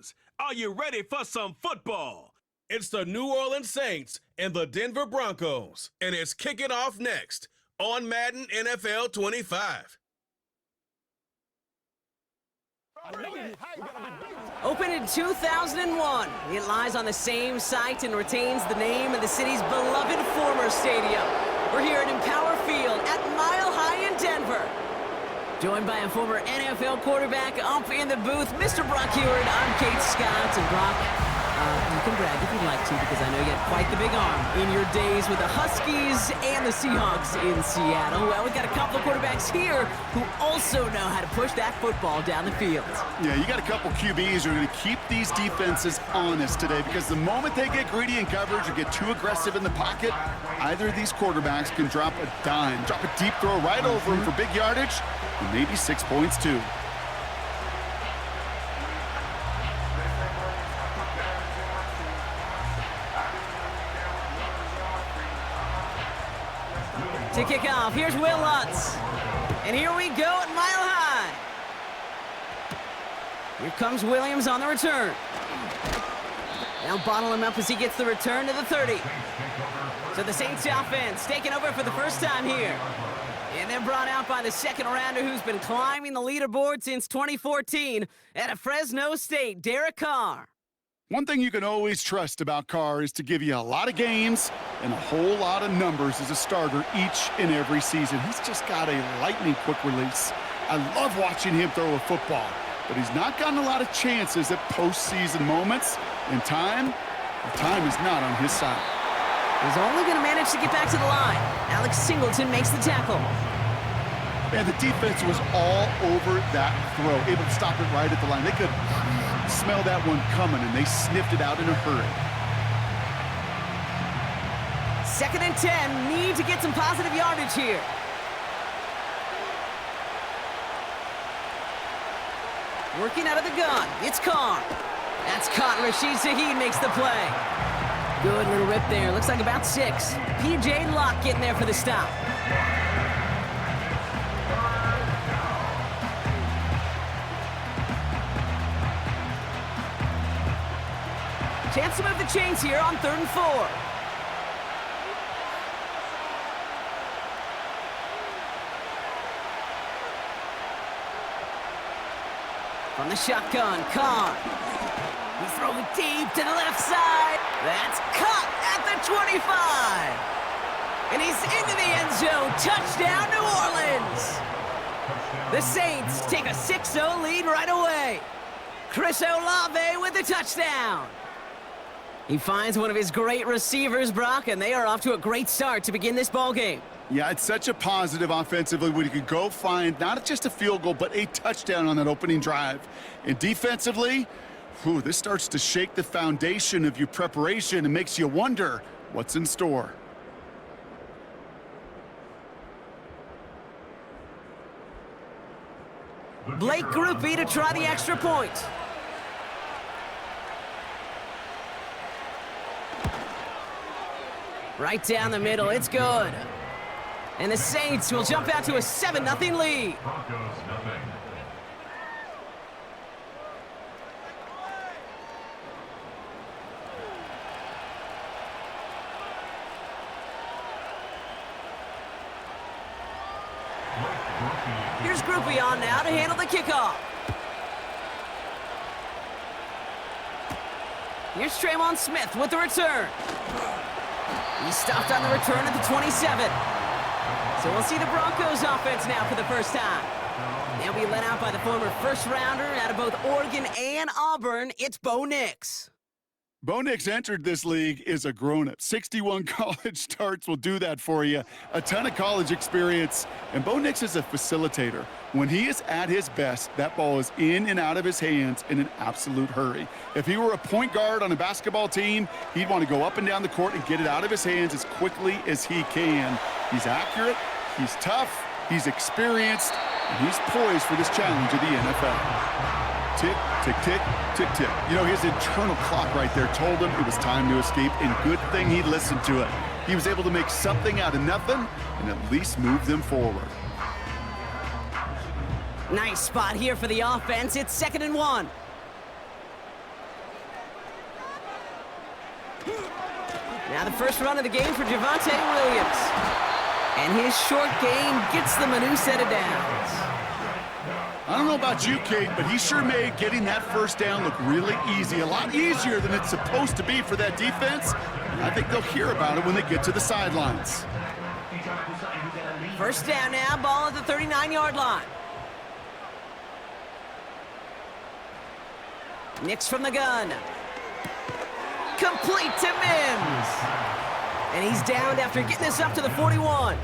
faces. Are you ready for some football? It's the New Orleans Saints and the Denver Broncos, and it's kicking off next on Madden NFL 25. Opened in 2001, it lies on the same site and retains the name of the city's beloved former stadium. We're here at Empower Field at Mile High in Denver. Joined by a former NFL quarterback up in the booth, Mr. Brock Heward. I'm Kate Scott, and Brock, you can brag if you'd like to, because I know you had quite the big arm in your days with the Huskies and the Seahawks in Seattle. Well, we've got a couple of quarterbacks here who also know how to push that football down the field. Yeah, you got a couple QBs who are going to keep these defenses honest today, because the moment they get greedy in coverage or get too aggressive in the pocket, either of these quarterbacks can drop a dime, drop a deep throw right over them for big yardage, and maybe 6 points too. To kick off, here's Will Lutz. And here we go at Mile High. Here comes Williams on the return. Now bottle him up as he gets the return to the 30. So the Saints offense taking over for the first time here. And then brought out by the second rounder who's been climbing the leaderboard since 2014 out of Fresno State, Derek Carr. One thing you can always trust about Carr is to give you a lot of games and a whole lot of numbers as a starter each and every season. He's just got a lightning-quick release. I love watching him throw a football, but he's not gotten a lot of chances at postseason moments. And the time is not on his side. He's only going to manage to get back to the line. Alex Singleton makes the tackle. And the defense was all over that throw, able to stop it right at the line. They could smell that one coming, and they sniffed it out in a hurry. 2nd and 10, need to get some positive yardage here. Working out of the gun, it's Carr. That's caught. Rashid Shaheed makes the play. Good little rip there. Looks like about 6. P.J. Locke getting there for the stop. Chance to move the chains here on 3rd and 4. From the shotgun, Carr. He's throwing deep to the left side. That's caught at the 25. And he's into the end zone. Touchdown, New Orleans. The Saints take a 6-0 lead right away. Chris Olave with the touchdown. He finds one of his great receivers, Brock, and they are off to a great start to begin this ballgame. Yeah, it's such a positive offensively when you could go find not just a field goal, but a touchdown on that opening drive. And defensively, this starts to shake the foundation of your preparation and makes you wonder what's in store. Blake Grupe to try the extra point. Right down the middle, it's good. And the Saints will jump out to a 7-0 lead. Here's Grupe on now to handle the kickoff. Here's Tremon Smith with the return. He stopped on the return at the 27. So we'll see the Broncos offense now for the first time. They'll be led out by the former first-rounder out of both Oregon and Auburn. It's Bo Nix. Bo Nix entered this league as a grown-up. 61 college starts will do that for you. A ton of college experience. And Bo Nix is a facilitator. When he is at his best, that ball is in and out of his hands in an absolute hurry. If he were a point guard on a basketball team, he'd want to go up and down the court and get it out of his hands as quickly as he can. He's accurate, he's tough, he's experienced, and he's poised for this challenge of the NFL. Tick, tick, tick, tick, tick. You know, his internal clock right there told him it was time to escape, and good thing he listened to it. He was able to make something out of nothing and at least move them forward. Nice spot here for the offense. It's 2nd and 1. Now the first run of the game for Javonte Williams. And his short game gets them a new set of downs. I don't know about you, Kate, but he sure made getting that first down look really easy. A lot easier than it's supposed to be for that defense. And I think they'll hear about it when they get to the sidelines. First down now, ball at the 39-yard line. Nix from the gun. Complete to Mims. And he's downed after getting this up to the 41.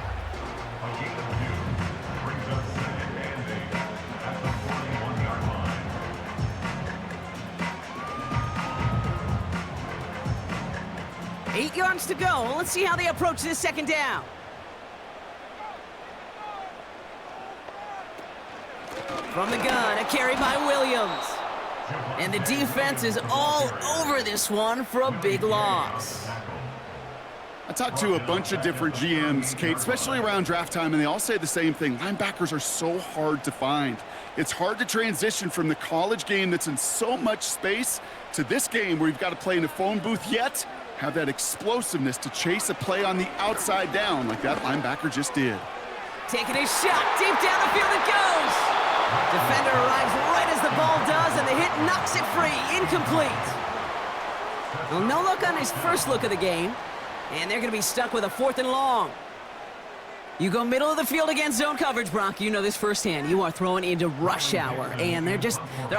Eight yards to go. Let's see how they approach this second down. From the gun, a carry by Williams. And the defense is all over this one for a big loss. I talked to a bunch of different GMs, Kate, especially around draft time, and they all say the same thing. Linebackers are so hard to find. It's hard to transition from the college game that's in so much space to this game where you've got to play in a phone booth, yet have that explosiveness to chase a play on the outside down like that linebacker just did. Taking his shot, deep down the field it goes. Defender arrives right as the ball does, and the hit knocks it free, incomplete. Well, no look on his first look of the game, and they're going to be stuck with a 4th and long. You go middle of the field against zone coverage, Brock. You know this firsthand. You are throwing into rush hour, and there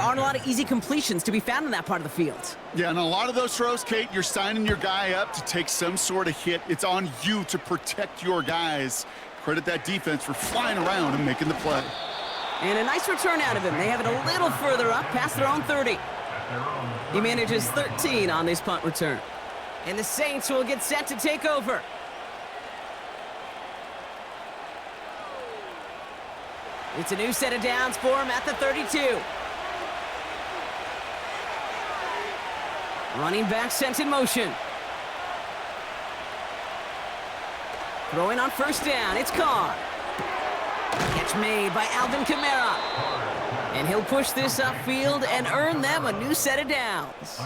aren't a lot of easy completions to be found in that part of the field. Yeah, and a lot of those throws, Kate, you're signing your guy up to take some sort of hit. It's on you to protect your guys. Credit that defense for flying around and making the play. And a nice return out of him. They have it a little further up, past their own 30. He manages 13 on this punt return. And the Saints will get set to take over. It's a new set of downs for him at the 32. Running back sent in motion. Throwing on first down, it's Carr. Catch made by Alvin Kamara. And he'll push this upfield and earn them a new set of downs.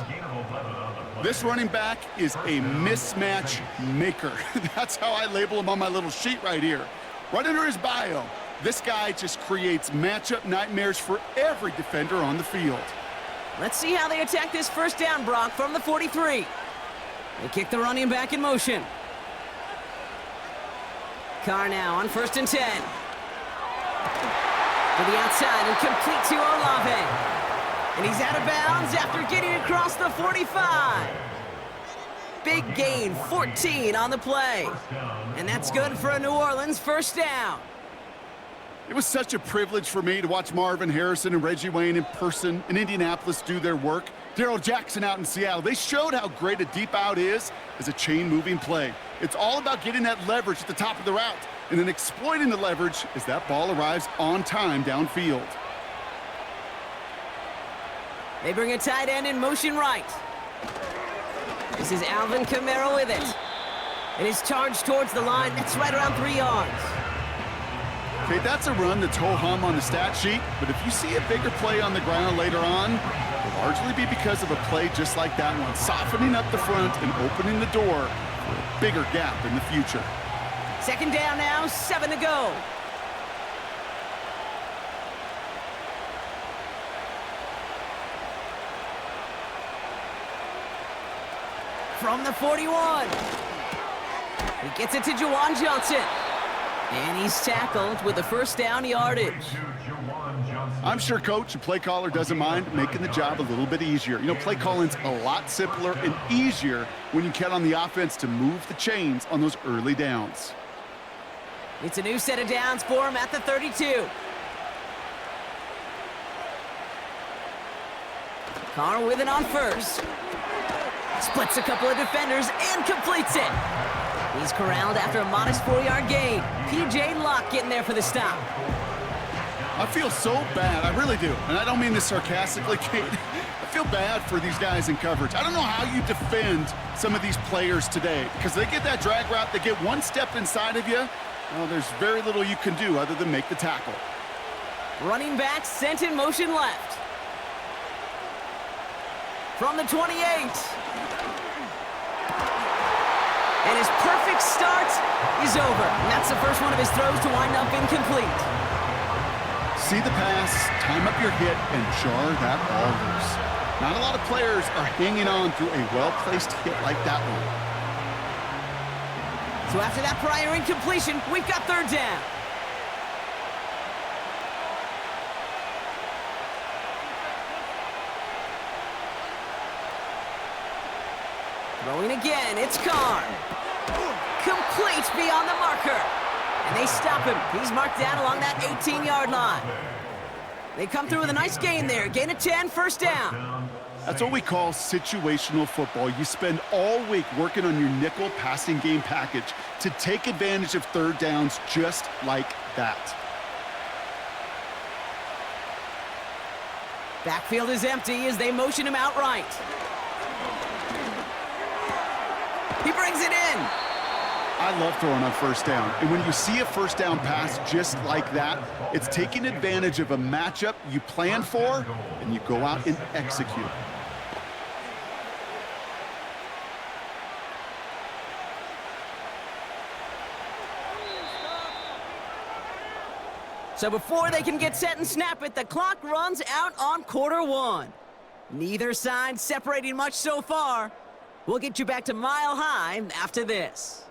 This running back is a mismatch maker. That's how I label him on my little sheet right here. Right under his bio, this guy just creates matchup nightmares for every defender on the field. Let's see how they attack this first down, Brock, from the 43. They kick the running back in motion. Carr now on 1st and 10. To the outside and complete to Olave. And he's out of bounds after getting across the 45. Big gain, 14 on the play. And that's good for a New Orleans first down. It was such a privilege for me to watch Marvin Harrison and Reggie Wayne in person in Indianapolis do their work. Darrell Jackson out in Seattle. They showed how great a deep out is as a chain-moving play. It's all about getting that leverage at the top of the route and then exploiting the leverage as that ball arrives on time downfield. They bring a tight end in motion right. This is Alvin Kamara with it. And his charge towards the line, that's right around 3 yards. Okay, that's a run that's ho-hum on the stat sheet, but if you see a bigger play on the ground later on, it'll largely be because of a play just like that one, softening up the front and opening the door for a bigger gap in the future. Second down now, 7 to go. From the 41. He gets it to Juwan Johnson. And he's tackled with the first down yardage. I'm sure coach and play caller doesn't mind making the job a little bit easier. You know, play calling's a lot simpler and easier when you count on the offense to move the chains on those early downs. It's a new set of downs for him at the 32. Carr with it on first. Splits a couple of defenders and completes it. He's corralled after a modest 4-yard gain. P.J. Locke getting there for the stop. I feel so bad, I really do. And I don't mean this sarcastically, Kate. I feel bad for these guys in coverage. I don't know how you defend some of these players today because they get that drag route, they get one step inside of you. Well, there's very little you can do other than make the tackle. Running back sent in motion left. From the 28. And his perfect start is over. And that's the first one of his throws to wind up incomplete. See the pass, time up your hit, and jar that ball loose. Not a lot of players are hanging on through a well-placed hit like that one. So after that prior incompletion, we've got third down. Throwing again, it's Carr. Complete beyond the marker. And they stop him. He's marked down along that 18-yard line. They come through with a nice gain there. Gain of 10, first down. That's what we call situational football. You spend all week working on your nickel passing game package to take advantage of third downs just like that. Backfield is empty as they motion him out right. He brings it in. I love throwing on first down. And when you see a first down pass just like that, it's taking advantage of a matchup you plan for, and you go out and execute. So before they can get set and snap it, the clock runs out on quarter one. Neither side separating much so far. We'll get you back to Mile High after this.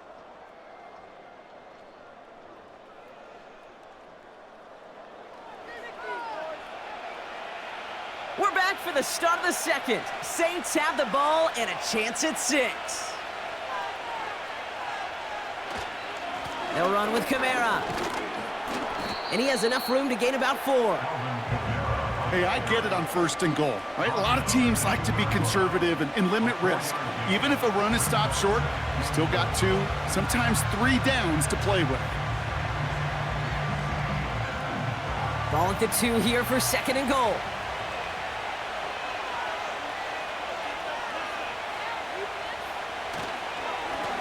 We're back for the start of the second. Saints have the ball and a chance at 6. They'll run with Kamara. And he has enough room to gain about 4. Hey, I get it on first and goal, right? A lot of teams like to be conservative and limit risk. Even if a run is stopped short, you still got 2, sometimes 3 downs to play with. Ball at the 2 here for second and goal.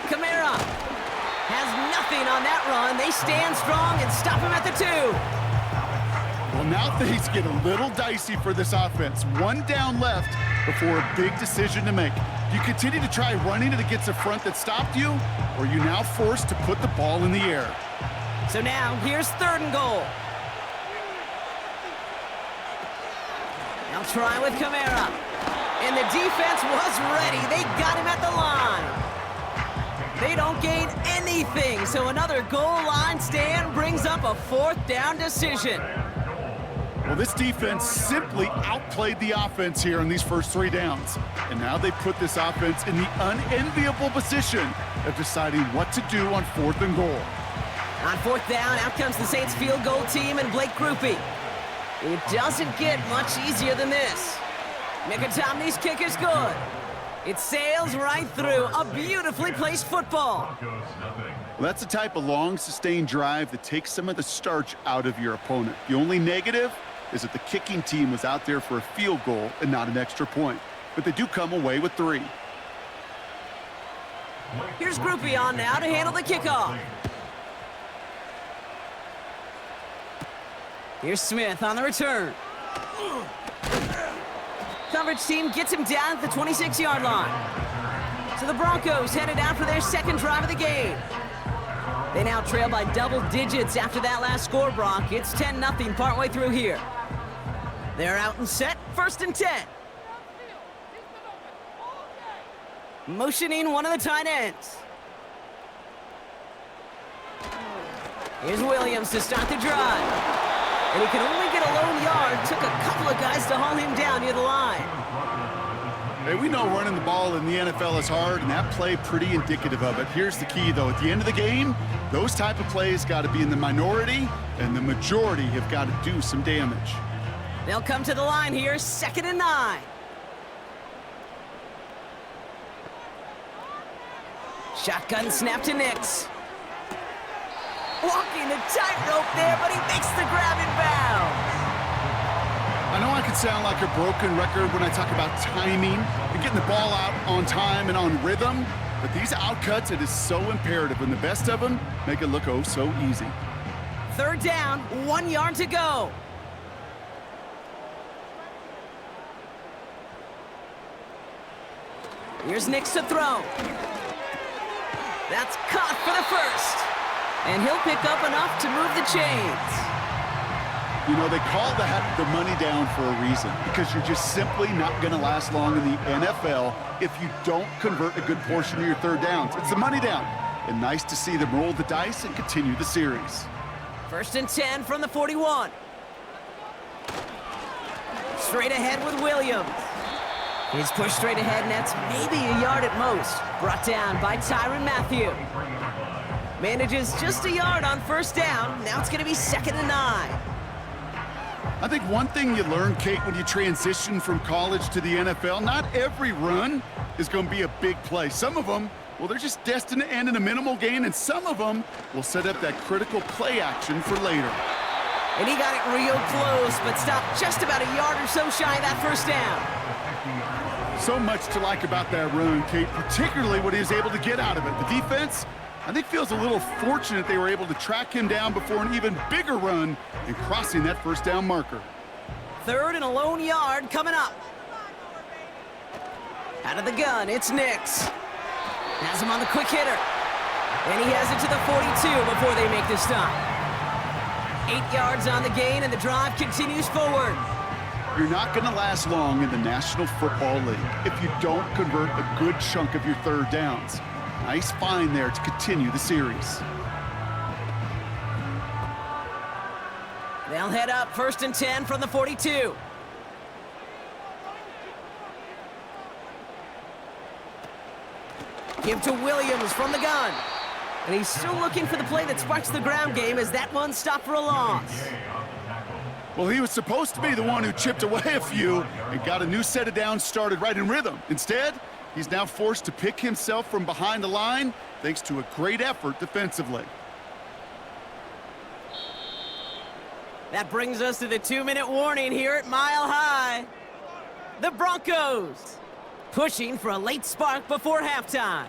Kamara has nothing on that run. They stand strong and stop him at the 2. Well, now things get a little dicey for this offense. 1 down left before a big decision to make. Do you continue to try running it against a front that stopped you, or are you now forced to put the ball in the air? So now, here's third and goal. They'll try with Kamara. And the defense was ready. They got him at the line. They don't gain anything, so another goal line stand brings up a 4th down decision. Well, this defense simply outplayed the offense here in these first 3 downs. And now they put this offense in the unenviable position of deciding what to do on 4th and goal. On 4th down, out comes the Saints field goal team and Blake Grupe. It doesn't get much easier than this. Mickey kick is good. It sails right through a beautifully placed football. Well, that's the type of long, sustained drive that takes some of the starch out of your opponent. The only negative is that the kicking team was out there for a field goal and not an extra point. But they do come away with 3. Here's Grupe on now to handle the kickoff. Here's Smith on the return. Coverage team gets him down at the 26-yard line. So the Broncos headed out for their second drive of the game. They now trail by double digits after that last score, Brock. It's 10-0 partway through here. They're out and set, 1st and 10. Motioning one of the tight ends. Here's Williams to start the drive. And he can only get a lone yard. Took a couple of guys to haul him down near the line. Hey, we know running the ball in the NFL is hard, and that play pretty indicative of it. Here's the key, though. At the end of the game, those type of plays got to be in the minority, and the majority have got to do some damage. They'll come to the line here, 2nd and 9. Shotgun snap to Nix. Walking the tightrope there, but he makes the grab in bounds. I know I can sound like a broken record when I talk about timing and getting the ball out on time and on rhythm, but these outcuts, it is so imperative, and the best of them make it look oh so easy. 3rd down, 1 yard to go. Here's Nix to throw. That's caught for the first. And he'll pick up enough to move the chains. You know, they call that the money down for a reason, because you're just simply not going to last long in the NFL if you don't convert a good portion of your third downs. It's the money down. And nice to see them roll the dice and continue the series. 1st and 10 from the 41. Straight ahead with Williams. His push straight ahead nets maybe a yard at most. Brought down by Tyrann Mathieu. Manages just a yard on 1st down. Now it's going to be 2nd and 9. I think one thing you learn, Kate, when you transition from college to the NFL, not every run is going to be a big play. Some of them, well, they're just destined to end in a minimal gain, and some of them will set up that critical play action for later. And he got it real close, but stopped just about a yard or so shy of that 1st down. So much to like about that run, Kate, particularly what he was able to get out of it. The defense, I think, feels a little fortunate they were able to track him down before an even bigger run and crossing that 1st down marker. 3rd and a lone yard coming up. Out of the gun, it's Nix. Has him on the quick hitter. And he has it to the 42 before they make the stop. 8 yards on the gain, and the drive continues forward. You're not going to last long in the National Football League if you don't convert a good chunk of your third downs. Nice find there to continue the series. They'll head up 1st and 10 from the 42. Give to Williams from the gun. And he's still looking for the play that sparks the ground game as that one stopped for a loss. Well, he was supposed to be the one who chipped away a few and got a new set of downs started right in rhythm. Instead, he's now forced to pick himself from behind the line thanks to a great effort defensively. That brings us to the 2-minute warning here at Mile High. The Broncos pushing for a late spark before halftime.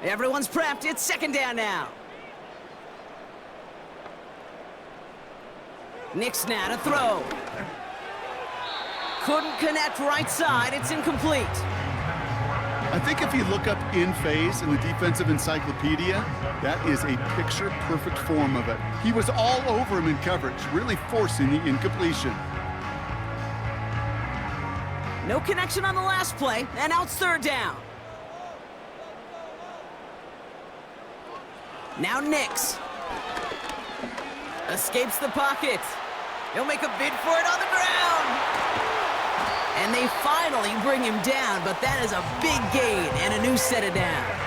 Everyone's prepped. It's 2nd down now. Nix now to throw. Couldn't connect right side. It's incomplete. I think if you look up in phase in the defensive encyclopedia, that is a picture-perfect form of it. He was all over him in coverage, really forcing the incompletion. No connection on the last play, and now it's 3rd down. Now Nix. Escapes the pocket. He'll make a bid for it on the ground. And they finally bring him down, but that is a big gain and a new set of downs.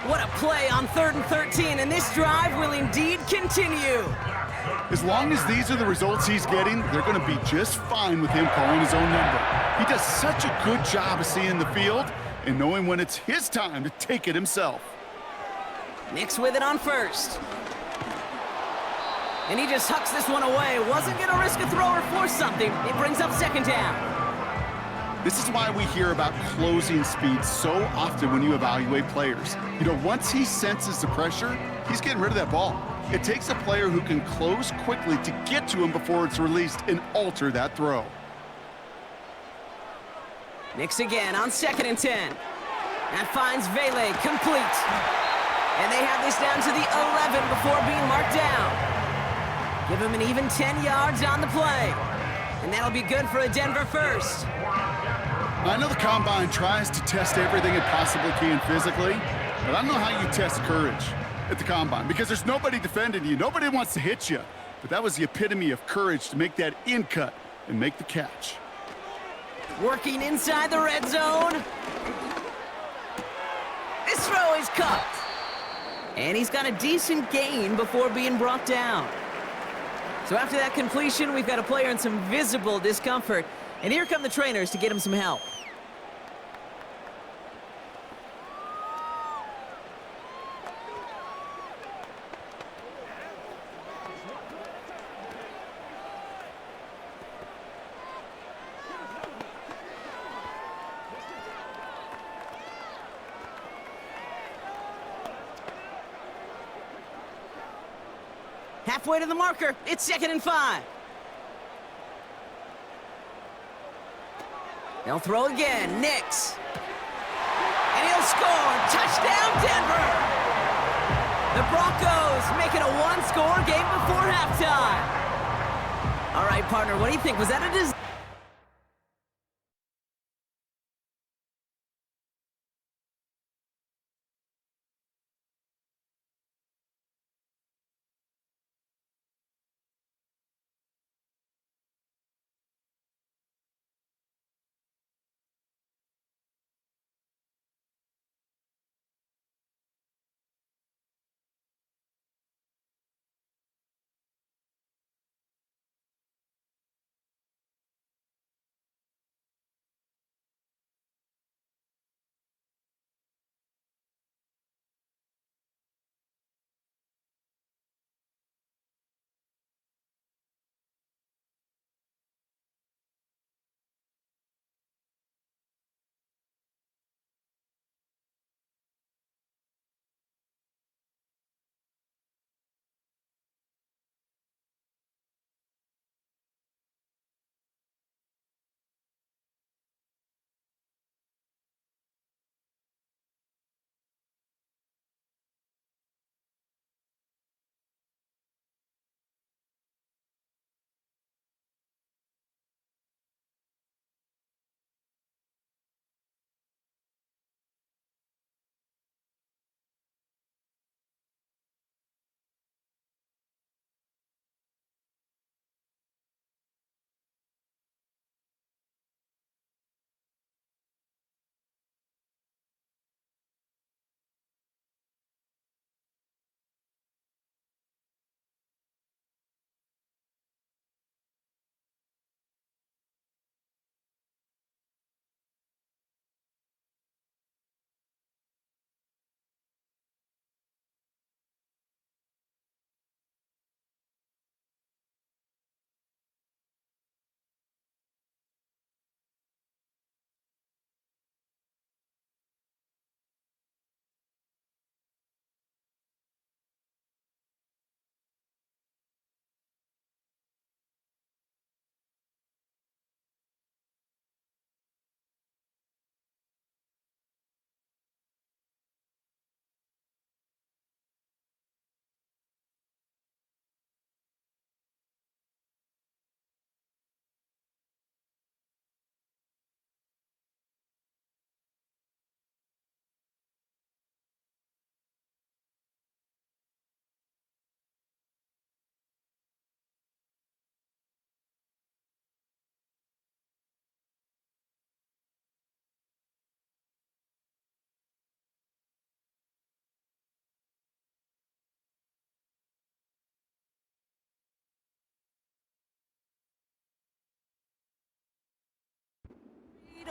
What a play on 3rd and 13, and this drive will indeed continue. As long as these are the results he's getting, they're going to be just fine with him calling his own number. He does such a good job of seeing the field and knowing when it's his time to take it himself. Nix with it on 1st. And he just hucks this one away. Wasn't going to risk a throw or force something. It brings up 2nd down. This is why we hear about closing speed so often when you evaluate players. You know, once he senses the pressure, he's getting rid of that ball. It takes a player who can close quickly to get to him before it's released and alter that throw. Nix again on 2nd and 10. That finds Vele complete. And they have this down to the 11 before being marked down. Give him an even 10 yards on the play. And that'll be good for a Denver first. I know the Combine tries to test everything it possibly can physically, but I don't know how you test courage at the Combine because there's nobody defending you. Nobody wants to hit you. But that was the epitome of courage to make that in cut and make the catch. Working inside the red zone. This throw is caught. And he's got a decent gain before being brought down. So after that completion, we've got a player in some visible discomfort. And here come the trainers to get him some help. Halfway to the marker. It's 2nd and 5. They'll throw again. Nix. And he'll scored! Touchdown, Denver! The Broncos make it a one-score game before halftime. All right, partner, what do you think? Was that a disaster?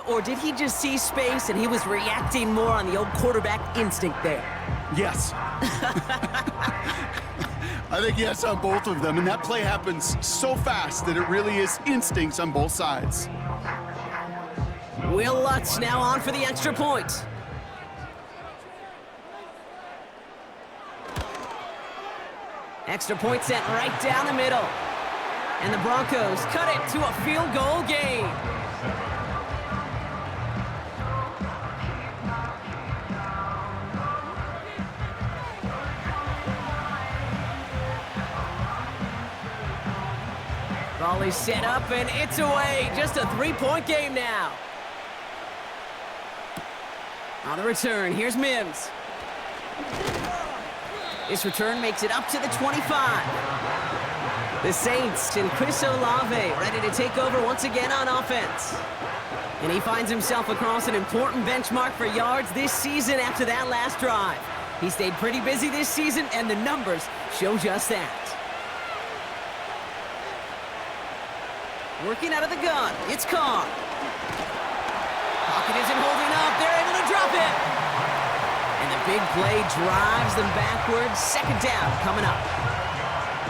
Or did he just see space and he was reacting more on the old quarterback instinct there? Yes. I think yes on both of them, and that play happens so fast that it really is instincts on both sides. Will Lutz now on for the extra point. Extra point sent right down the middle. And the Broncos cut it to a field goal game. Volley set up and it's away. Just a three-point game now. On the return, here's Mims. This return makes it up to the 25. The Saints and Chris Olave ready to take over once again on offense. And he finds himself across an important benchmark for yards this season after that last drive. He stayed pretty busy this season, and the numbers show just that. Working out of the gun, it's Carr. Pocket isn't holding up, they're able to drop it. And the big play drives them backwards. Second down coming up.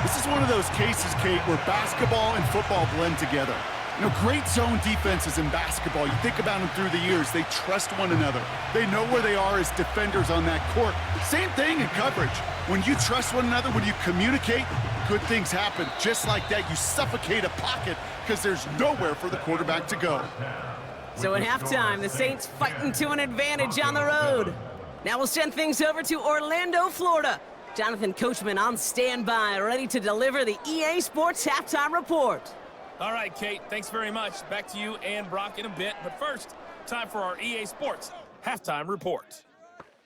This is one of those cases, Kate, where basketball and football blend together. You know, great zone defenses in basketball, you think about them through the years, they trust one another. They know where they are as defenders on that court. Same thing in coverage. When you trust one another, when you communicate, good things happen. Just like that, you suffocate a pocket because there's nowhere for the quarterback to go. So at halftime, the Saints fighting to an advantage on the road. Now we'll send things over to Orlando, Florida. Jonathan Coachman on standby, ready to deliver the EA Sports Halftime Report. All right, Kate, thanks very much. Back to you and Brock in a bit. But first, time for our EA Sports Halftime Report.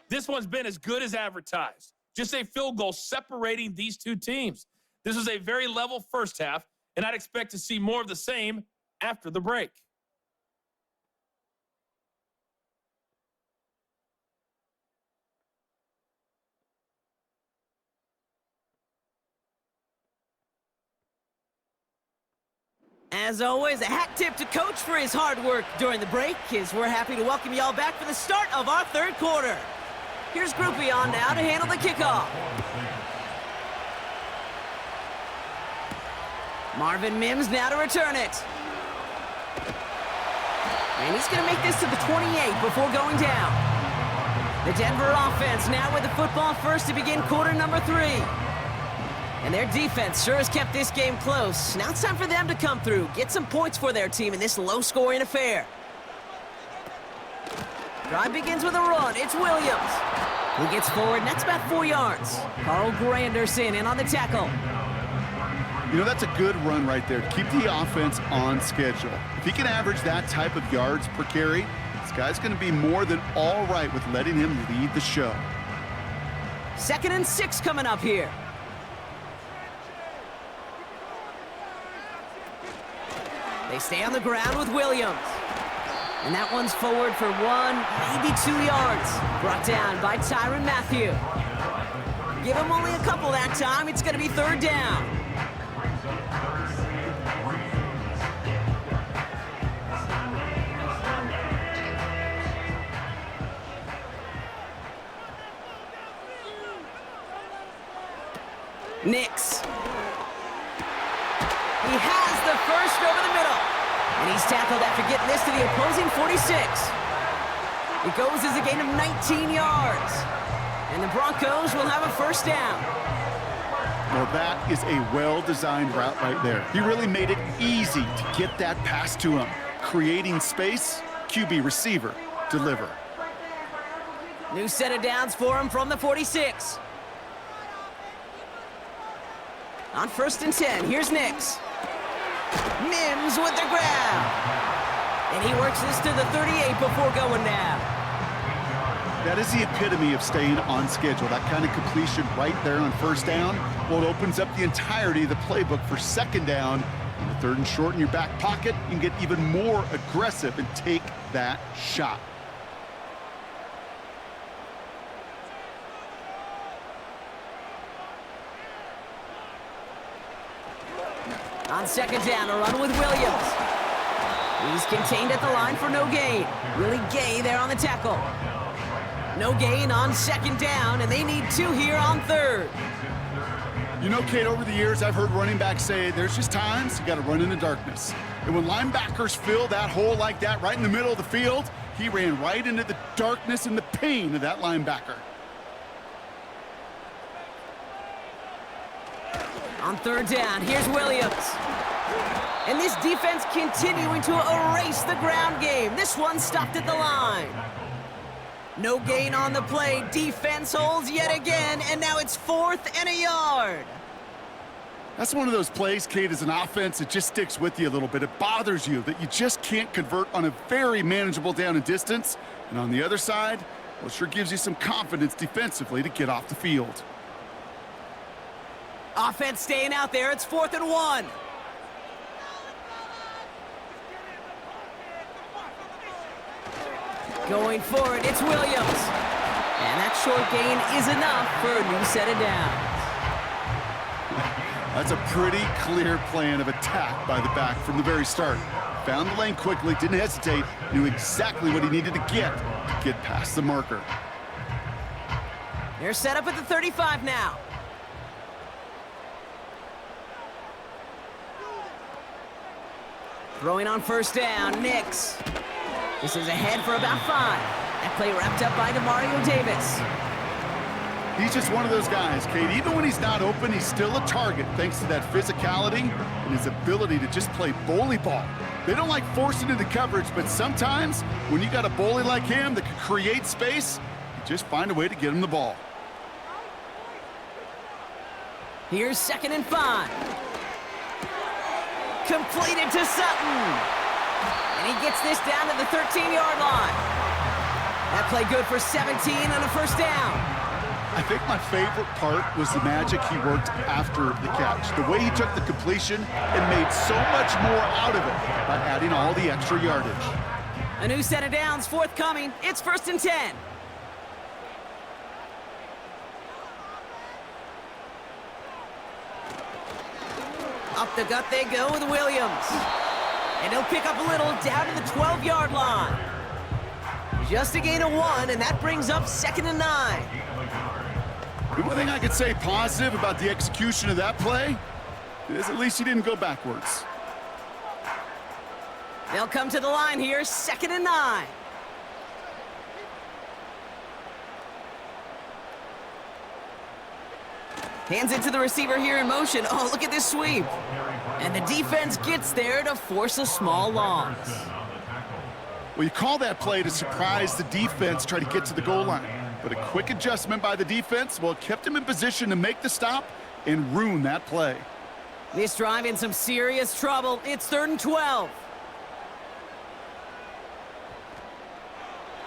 This one's been as good as advertised. Just a field goal separating these two teams. This was a very level first half, and I'd expect to see more of the same after the break. As always, a hat tip to Coach for his hard work during the break, as we're happy to welcome y'all back for the start of our third quarter. Here's Groupie on now to handle the kickoff. Marvin Mims now to return it. And he's going to make this to the 28 before going down. The Denver offense now with the football first to begin quarter number 3. And their defense sure has kept this game close. Now it's time for them to come through, get some points for their team in this low-scoring affair. Drive begins with a run. It's Williams. He gets forward, and that's about 4 yards. Carl Granderson in on the tackle. You know, that's a good run right there to keep the offense on schedule. If he can average that type of yards per carry, this guy's going to be more than all right with letting him lead the show. 2nd and 6 coming up here. They stay on the ground with Williams. And that one's forward for 1, maybe 2 yards. Brought down by Tyrann Mathieu. Give him only a couple that time. It's going to be 3rd down. Nix. He has the first over the middle. And he's tackled after getting this to the opposing 46. It goes as a gain of 19 yards. And the Broncos will have a 1st down. Well, that is a well-designed route right there. He really made it easy to get that pass to him. Creating space, QB receiver, deliver. New set of downs for him from the 46. On 1st and 10, here's Nix. Mims with the grab. And he works this to the 38 before going down. That is the epitome of staying on schedule. That kind of completion right there on 1st down. Well, it opens up the entirety of the playbook for 2nd down. And the 3rd and short in your back pocket, you can get even more aggressive and take that shot. On 2nd down, a run with Williams. He's contained at the line for no gain. Willie Gay there on the tackle. No gain on 2nd down, and they need 2 here on 3rd. You know, Kate, over the years, I've heard running backs say there's just times you got to run in the darkness. And when linebackers fill that hole like that right in the middle of the field, he ran right into the darkness and the pain of that linebacker. On 3rd down, here's Williams. And this defense continuing to erase the ground game. This one stopped at the line. No gain on the play. Defense holds yet again, and now it's 4th and a yard. That's one of those plays, Kate, as an offense, that just sticks with you a little bit. It bothers you that you just can't convert on a very manageable down and distance. And on the other side, well, it sure gives you some confidence defensively to get off the field. Offense staying out there. It's 4th and 1. Going for it, it's Williams. And that short gain is enough for a new set of downs. That's a pretty clear plan of attack by the back from the very start. Found the lane quickly, didn't hesitate, knew exactly what he needed to get past the marker. They're set up at the 35 now. Throwing on 1st down, Nix. This is ahead for about 5. That play wrapped up by Demario Davis. He's just one of those guys, Kate. Even when he's not open, he's still a target thanks to that physicality and his ability to just play bully ball. They don't like forcing into coverage, but sometimes when you got a bully like him that can create space, you just find a way to get him the ball. Here's 2nd and 5. Completed to Sutton. And he gets this down to the 13-yard line. That play good for 17 and a first down. I think my favorite part was the magic he worked after the catch. The way he took the completion and made so much more out of it by adding all the extra yardage. A new set of downs forthcoming. It's 1st and 10. Up the gut they go with Williams. And he'll pick up a little down to the 12-yard line. Just a gain of 1, and that brings up 2nd and 9. The one thing I could say positive about the execution of that play is at least he didn't go backwards. They'll come to the line here, 2nd and 9. Hands it to the receiver here in motion. Oh, look at this sweep. And the defense gets there to force a small loss. Well, you call that play to surprise the defense, try to get to the goal line. But a quick adjustment by the defense, well, it kept him in position to make the stop and ruin that play. This drive in some serious trouble. It's 3rd and 12.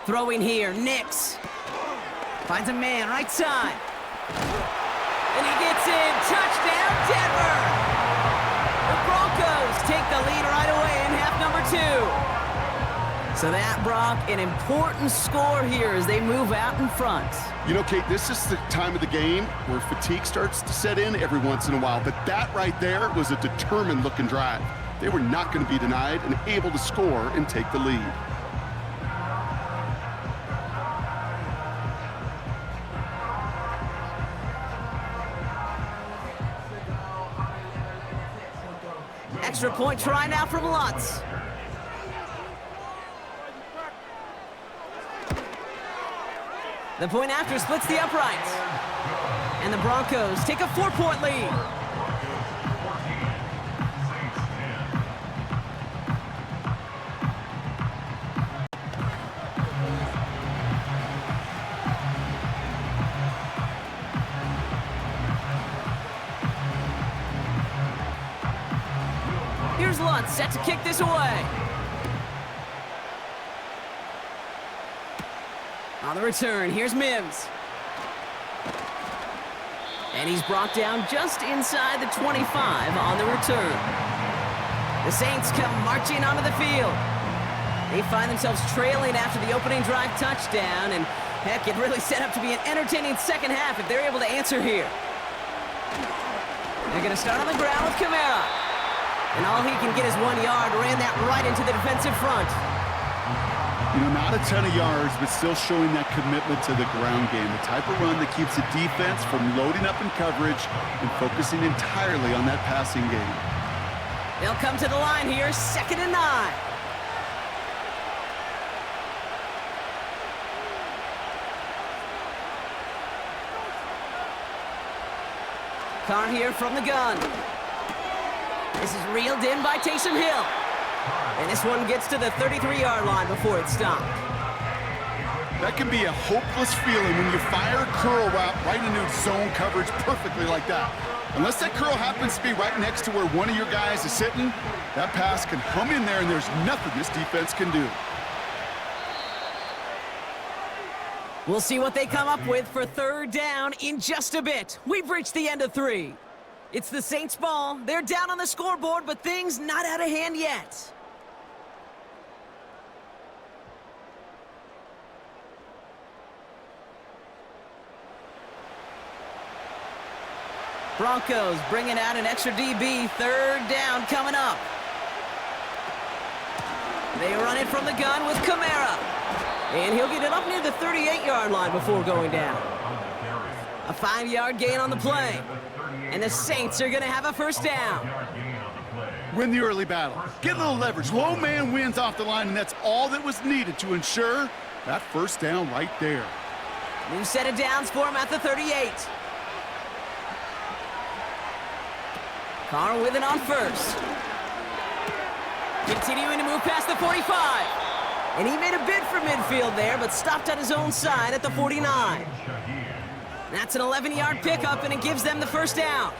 Throwing here, Nix. Finds a man right side. And he gets in. Touchdown, Denver! The Broncos take the lead right away in half number 2. So that, Brock, an important score here as they move out in front. You know, Kate, this is the time of the game where fatigue starts to set in every once in a while. But that right there was a determined-looking drive. They were not going to be denied and able to score and take the lead. Extra point try now from Lutz. The point after splits the uprights. And the Broncos take a 4-point lead. Here's Lutz set to kick this away. On the return, here's Mims. And he's brought down just inside the 25 on the return. The Saints come marching onto the field. They find themselves trailing after the opening drive touchdown, and heck, it really set up to be an entertaining second half if they're able to answer here. They're going to start on the ground with Kamara. And all he can get is 1 yard, ran that right into the defensive front. You know, not a ton of yards, but still showing that commitment to the ground game. The type of run that keeps the defense from loading up in coverage and focusing entirely on that passing game. They'll come to the line here, 2nd and 9. Carr here from the gun. This is reeled in by Taysom Hill. And this one gets to the 33-yard line before it's stopped. That can be a hopeless feeling when you fire a curl route right into zone coverage perfectly like that. Unless that curl happens to be right next to where one of your guys is sitting, that pass can hum in there and there's nothing this defense can do. We'll see what they come up with for 3rd down in just a bit. We've reached the end of 3. It's the Saints' ball. They're down on the scoreboard, but things not out of hand yet. Broncos bringing out an extra DB. 3rd down coming up. They run it from the gun with Kamara. And he'll get it up near the 38-yard line before going down. A 5-yard gain on the play. And the Saints are going to have a first down. Win the early battle. Get a little leverage. Low man wins off the line, and that's all that was needed to ensure that first down right there. New set of downs for him at the 38. Carr with it on first. Continuing to move past the 45. And he made a bid for midfield there, but stopped on his own side at the 49. That's an 11-yard pickup, and it gives them the first down.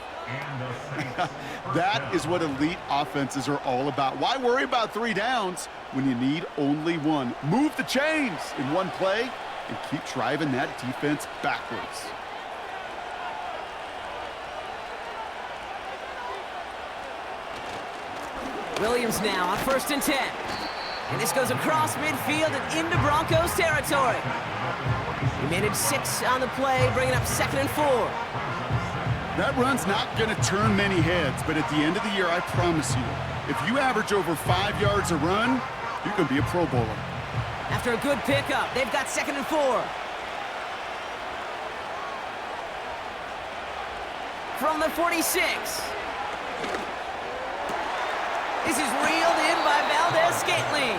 That is what elite offenses are all about. Why worry about 3 downs when you need only 1? Move the chains in one play and keep driving that defense backwards. Williams now on 1st and 10. And this goes across midfield and into Broncos territory. He managed 6 on the play, bringing up 2nd and 4. That run's not going to turn many heads, but at the end of the year, I promise you, if you average over 5 yards a run, you're going to be a Pro Bowler. After a good pickup, they've got 2nd and 4. From the 46. This is reeled in by Valdez-Scantling.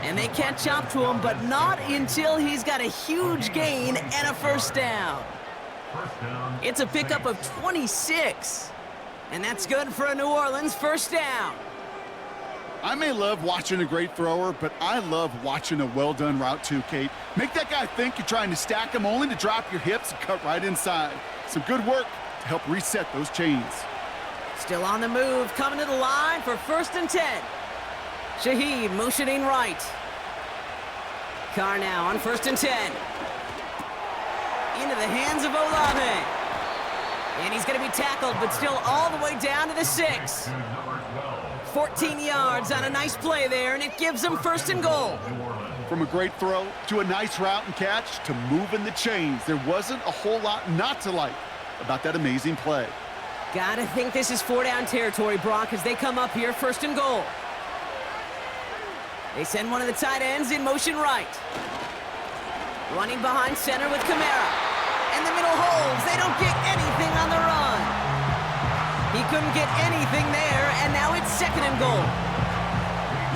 And they catch up to him, but not until he's got a huge gain and a first down. It's a pickup of 26. And that's good for a New Orleans first down. I may love watching a great thrower, but I love watching a well-done route too, Kate. Make that guy think you're trying to stack him only to drop your hips and cut right inside. Some good work to help reset those chains. Still on the move, coming to the line for 1st and 10. Shaheed motioning right. Carr now on 1st and 10. Into the hands of Olave. And he's going to be tackled, but still all the way down to the 6. 14 yards on a nice play there, and it gives them 1st and goal. From a great throw to a nice route and catch to moving the chains, there wasn't a whole lot not to like about that amazing play. Gotta think this is 4-down territory, Brock, as they come up here 1st and goal. They send one of the tight ends in motion right. Running behind center with Kamara. And the middle holds. They don't get anything on the run. He couldn't get anything there, and now it's 2nd and goal.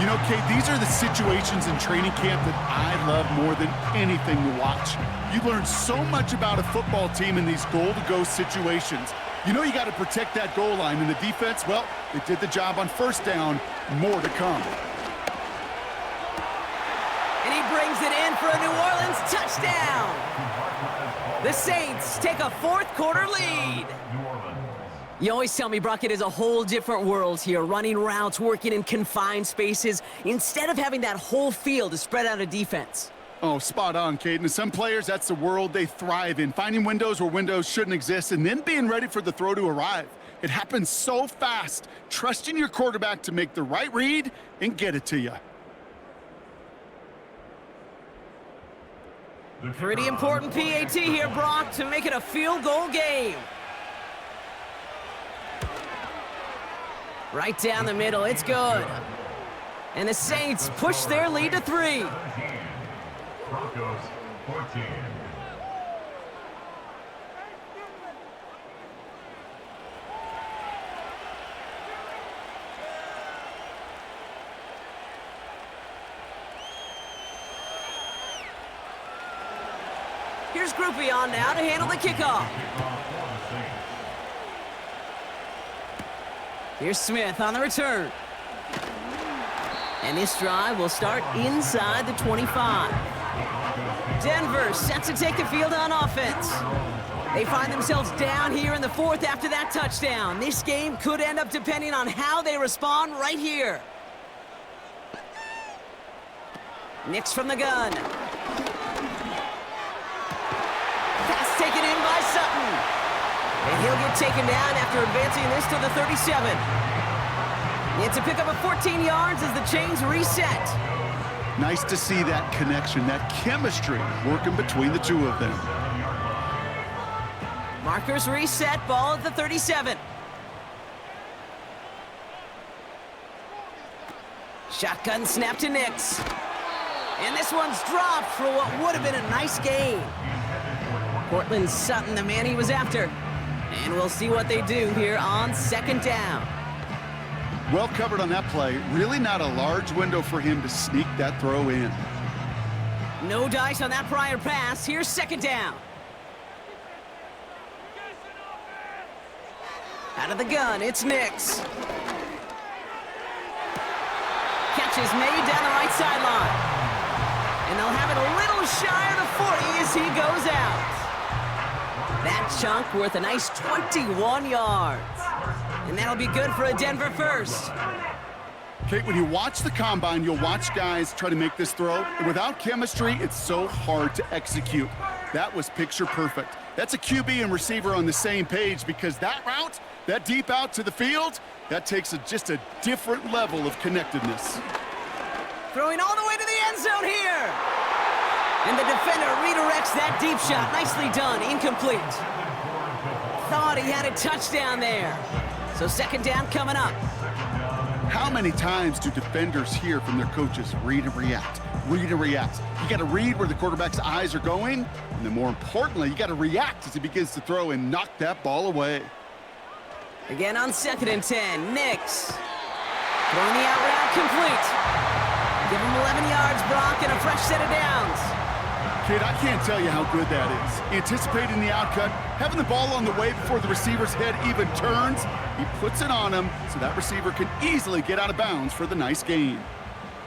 You know, Kate, these are the situations in training camp that I love more than anything to watch. You learn so much about a football team in these goal-to-go situations. You know you got to protect that goal line, and the defense, well, they did the job on 1st down. More to come. And he brings it in for a New Orleans touchdown. The Saints take a 4th quarter lead. You always tell me, Brock, it is a whole different world here, running routes, working in confined spaces, instead of having that whole field to spread out a defense. Oh, spot on, Kate. And some players, that's the world they thrive in, finding windows where windows shouldn't exist and then being ready for the throw to arrive. It happens so fast, trusting your quarterback to make the right read and get it to you. Pretty important PAT here, Brock, to make it a field goal game. Right down the middle, it's good. And the Saints push their lead to 3. Broncos 14. Here's Groupion now to handle the kickoff. Here's Smith on the return. And this drive will start inside the 25. Denver set to take the field on offense. They find themselves down here in the 4th after that touchdown. This game could end up depending on how they respond right here. Nix from the gun. Pass taken in by Sutton. And he'll get taken down after advancing this to the 37. It's a pickup of 14 yards as the chains reset. Nice to see that connection, that chemistry working between the two of them. Markers reset, ball at the 37. Shotgun snap to Nix. And this one's dropped for what would have been a nice gain. Cortland Sutton, the man he was after. And we'll see what they do here on 2nd down. Well covered on that play. Really not a large window for him to sneak that throw in. No dice on that prior pass. Here's 2nd down. Out of the gun, it's Nix. catch is made down the right sideline. And they'll have it a little shy of the 40 as he goes out. That chunk worth a nice 21 yards. And that'll be good for a Denver first. Kate, when you watch the combine, you'll watch guys try to make this throw. And without chemistry, it's so hard to execute. That was picture perfect. That's a QB and receiver on the same page, because that route, that deep out to the field, that takes just a different level of connectedness. Throwing all the way to the end zone here. And the defender redirects that deep shot. Nicely done. Incomplete. Thought he had a touchdown there. So second down coming up. How many times do defenders hear from their coaches, read and react, read and react? You got to read where the quarterback's eyes are going, and then more importantly, you got to react as he begins to throw and knock that ball away. Again on 2nd and 10, Nix. Throwing the out route complete. Give him 11 yards, Brock, and a fresh set of downs. Kid, I can't tell you how good that is. Anticipating the outcut, having the ball on the way before the receiver's head even turns, he puts it on him so that receiver can easily get out of bounds for the nice gain.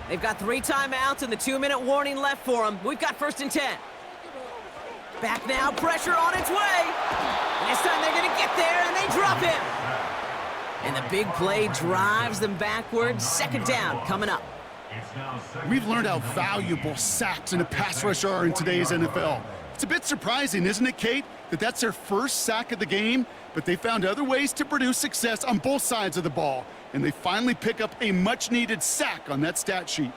They've got 3 timeouts and the 2-minute warning left for them. We've got 1st and 10. Back now, pressure on its way. And this time they're going to get there, and they drop him. And the big play drives them backwards. 2nd down coming up. We've learned how valuable sacks and a pass rush are in today's NFL. It's a bit surprising, isn't it, Kate, that that's their first sack of the game, but they found other ways to produce success on both sides of the ball, and they finally pick up a much-needed sack on that stat sheet.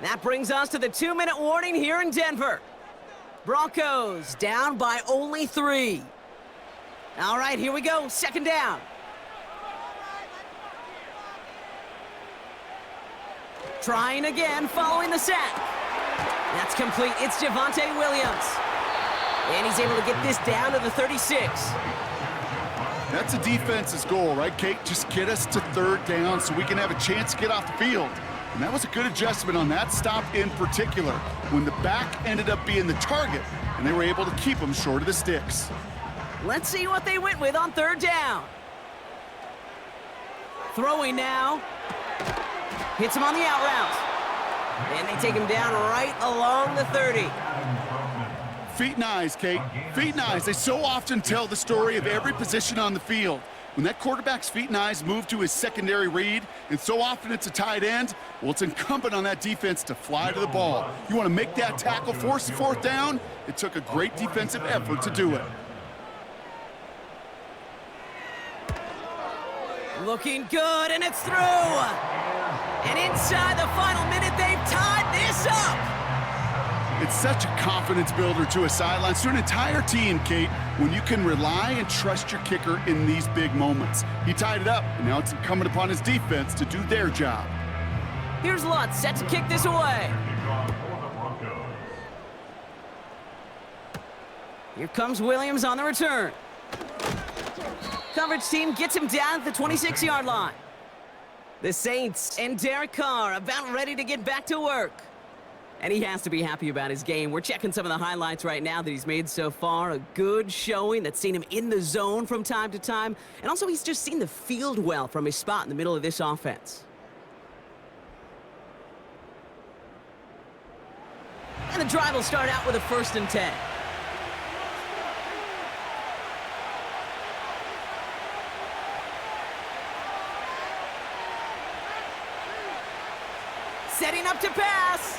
That brings us to the 2-minute warning here in Denver. Broncos down by only 3. All right, here we go. 2nd down. Trying again following the sack. That's complete. It's Javonte Williams. And he's able to get this down to the 36. That's a defense's goal, right, Kate? Just get us to 3rd down so we can have a chance to get off the field. And that was a good adjustment on that stop in particular, when the back ended up being the target, and they were able to keep him short of the sticks. Let's see what they went with on 3rd down. Throwing now. Hits him on the out route. And they take him down right along the 30. Feet and eyes, Kate. Feet and eyes. They so often tell the story of every position on the field. When that quarterback's feet and eyes move to his secondary read, and so often it's a tight end, well, it's incumbent on that defense to fly to the ball. You want to make that tackle, force the 4th down? It took a great defensive effort to do it. Looking good, and it's through. And inside the final minute, they've tied this up. It's such a confidence builder to a sideline, to an entire team, Kate, when you can rely and trust your kicker in these big moments. He tied it up, and now it's incumbent upon his defense to do their job. Here's Lutz, set to kick this away. Here comes Williams on the return. Coverage team gets him down at the 26-yard line. The Saints and Derek Carr about ready to get back to work. And he has to be happy about his game. We're checking some of the highlights right now that he's made so far. A good showing that's seen him in the zone from time to time. And also he's just seen the field well from his spot in the middle of this offense. And the drive will start out with a 1st and 10. Setting up to pass.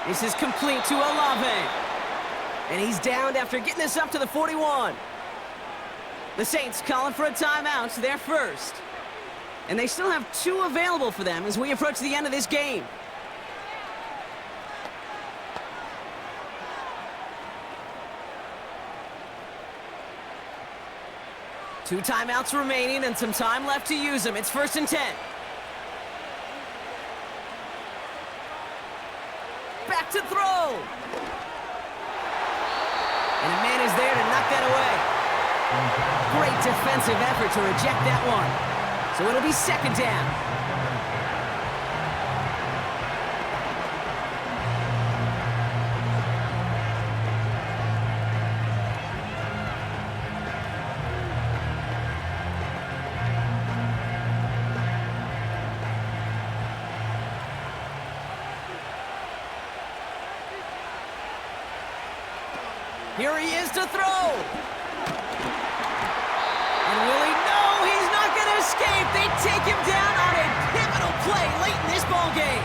This is complete to Olave. And he's downed after getting this up to the 41. The Saints calling for a timeout, their first. And they still have 2 available for them as we approach the end of this game. Two timeouts remaining and some time left to use them. It's 1st and 10. Back to throw. And a man is there to knock that away. Great defensive effort to reject that one. So it'll be second down. Here he is to throw. And will he? No, he's not going to escape. They take him down on a pivotal play late in this ball game.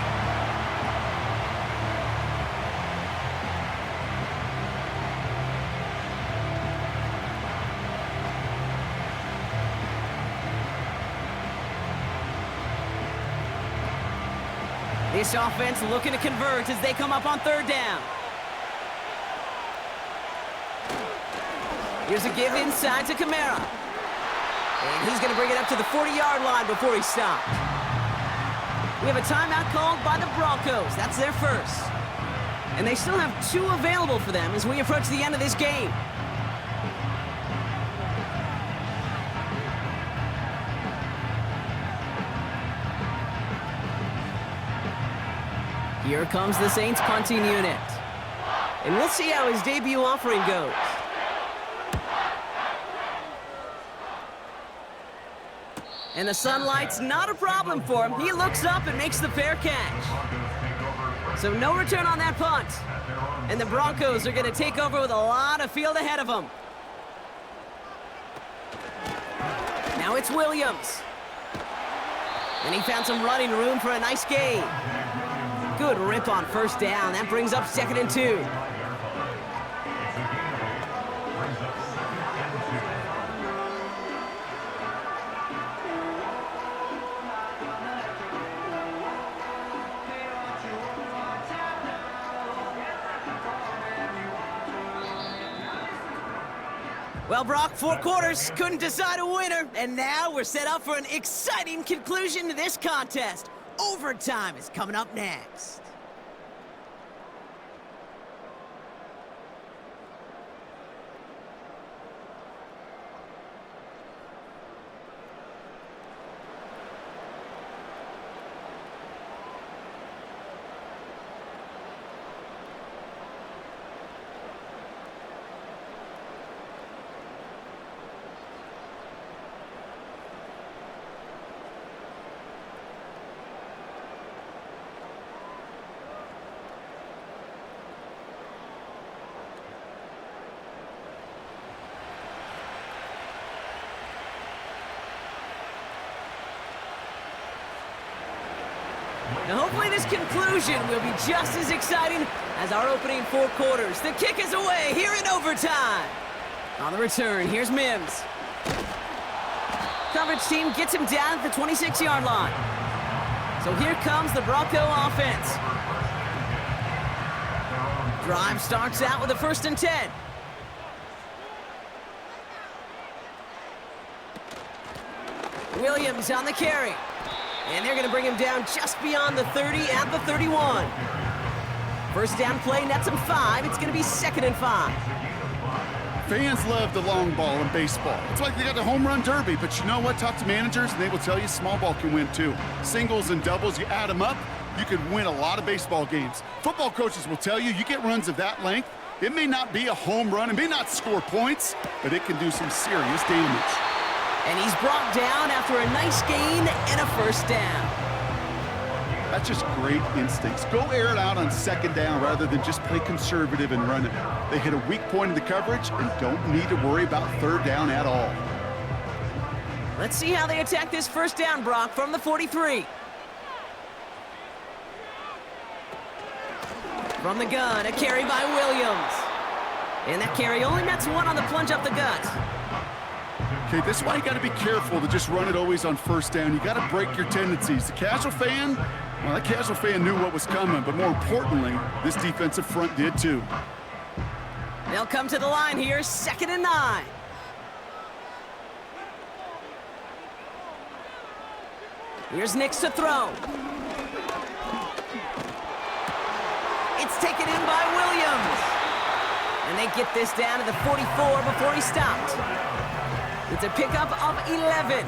This offense looking to convert as they come up on third down. Here's a give inside to Kamara. And he's going to bring it up to the 40-yard line before he stopped. We have a timeout called by the Broncos. That's their first. And they still have 2 available for them as we approach the end of this game. Here comes the Saints punting unit. And we'll see how his debut offering goes. And the sunlight's not a problem for him. He looks up and makes the fair catch. So no return on that punt. And the Broncos are going to take over with a lot of field ahead of them. Now it's Williams. And he found some running room for a nice gain. Good rip on first down. That brings up 2nd and 2. Well, Brock, 4 quarters, couldn't decide a winner, and now we're set up for an exciting conclusion to this contest. Overtime is coming up next. Now, hopefully this conclusion will be just as exciting as our opening 4 quarters. The kick is away here in overtime. On the return, here's Mims. Coverage team gets him down at the 26-yard line. So here comes the Bronco offense. Drive starts out with a 1st and 10. Williams on the carry. And they're going to bring him down just beyond the 30 at the 31. First down play nets him 5. It's going to be 2nd and 5. Fans love the long ball in baseball. It's like they got the home run derby, but you know what? Talk to managers, and they will tell you small ball can win too. Singles and doubles, you add them up, you could win a lot of baseball games. Football coaches will tell you, you get runs of that length, it may not be a home run, it may not score points, but it can do some serious damage. And he's brought down after a nice gain and a 1st down. That's just great instincts. Go air it out on 2nd down rather than just play conservative and run it. They hit a weak point in the coverage and don't need to worry about 3rd down at all. Let's see how they attack this 1st down, Brock, from the 43. From the gun, a carry by Williams. And that carry only nets 1 on the plunge up the gut. Okay, this is why you got to be careful to just run it always on 1st down. You got to break your tendencies. The casual fan, well, that casual fan knew what was coming, but more importantly, this defensive front did too. They'll come to the line here, 2nd and 9. Here's Nix to throw. It's taken in by Williams. And they get this down to the 44 before he stopped. It's a pickup of 11.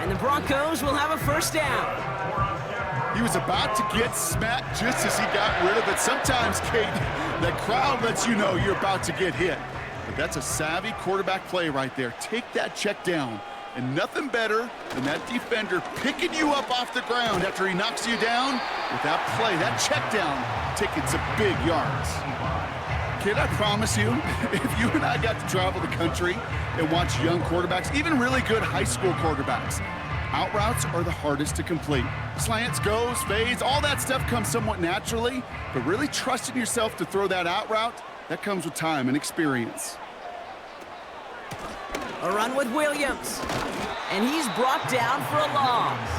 And the Broncos will have a first down. He was about to get smacked just as he got rid of it. Sometimes, Kate, the crowd lets you know you're about to get hit. But that's a savvy quarterback play right there. Take that check down. And nothing better than that defender picking you up off the ground after he knocks you down with that play, that check down, taking some big yards. Kid, I promise you, if you and I got to travel the country and watch young quarterbacks, even really good high school quarterbacks, out routes are the hardest to complete. Slants, goes, fades, all that stuff comes somewhat naturally, but really trusting yourself to throw that out route, that comes with time and experience. A run with Williams. And he's brought down for a loss.